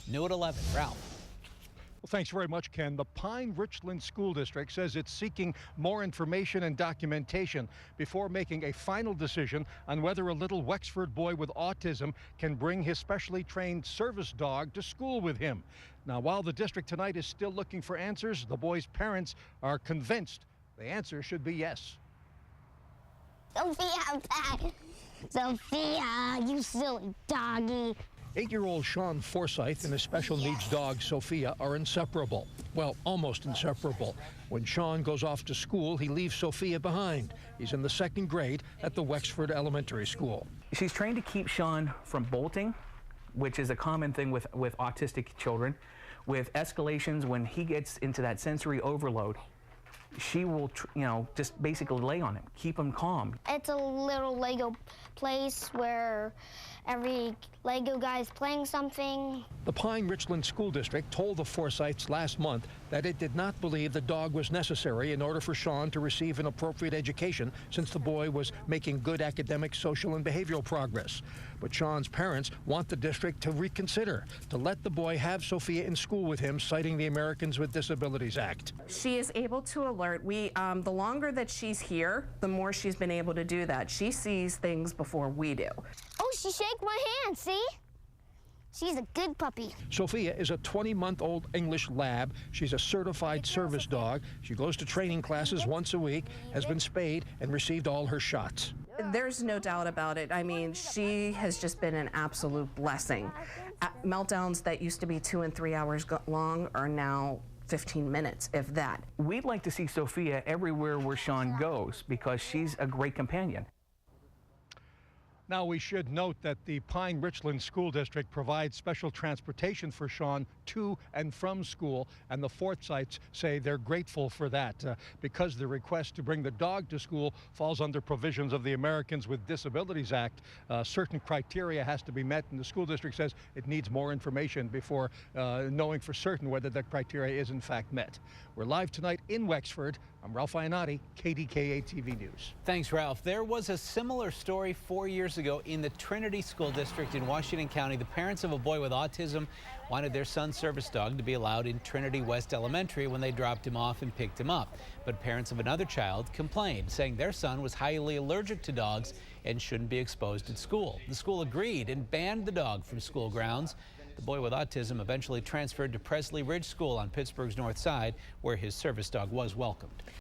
New at 11. Ralph. Well, thanks very much, Ken. The Pine Richland School District says it's seeking more information and documentation before making a final decision on whether a little Wexford boy with autism can bring his specially trained service dog to school with him. Now, while the district tonight is still looking for answers, the boy's parents are convinced the answer should be yes. Sophia, back. Sophia, you silly doggy. 8-year-old Sean Forsyth and his special needs dog, Sophia, are inseparable. Well, almost inseparable. When Sean goes off to school, he leaves Sophia behind. He's in the 2nd grade at the Wexford Elementary School. She's trained to keep Sean from bolting, which is a common thing with autistic children. With escalations, when he gets into that sensory overload, she will, just basically lay on him, keep him calm. It's a little Lego place where every Lego guy is playing something. The Pine Richland School District told the Forsyths last month that it did not believe the dog was necessary in order for Sean to receive an appropriate education, since the boy was making good academic, social, and behavioral progress. But Sean's parents want the district to reconsider, to let the boy have Sophia in school with him, citing the Americans with Disabilities Act. She is able to alert. The longer that she's here, the more she's been able to do that. She sees things before we do. Oh, she shake my hand, see? She's a good puppy. Sophia is a 20-month-old English lab. She's a certified service dog. She goes to training classes once a week, has been spayed, and received all her shots. There's no doubt about it. I mean, she has just been an absolute blessing. Meltdowns that used to be 2 and 3 hours long are now 15 minutes, if that. We'd like to see Sophia everywhere where Sean goes because she's a great companion. Now, we should note that the Pine Richland School District provides special transportation for Sean to and from school, and the Forsyths say they're grateful for that because the request to bring the dog to school falls under provisions of the Americans with Disabilities Act. Certain criteria has to be met, and the school district says it needs more information before knowing for certain whether that criteria is in fact met. We're live tonight in Wexford. I'm Ralph Ianotti, KDKA TV News. Thanks, Ralph. There was a similar story 4 years ago in the Trinity School District in Washington County. The parents of a boy with autism wanted their son's service dog to be allowed in Trinity West Elementary when they dropped him off and picked him up. But parents of another child complained, saying their son was highly allergic to dogs and shouldn't be exposed at school. The school agreed and banned the dog from school grounds. The boy with autism eventually transferred to Presley Ridge School on Pittsburgh's north side, where his service dog was welcomed.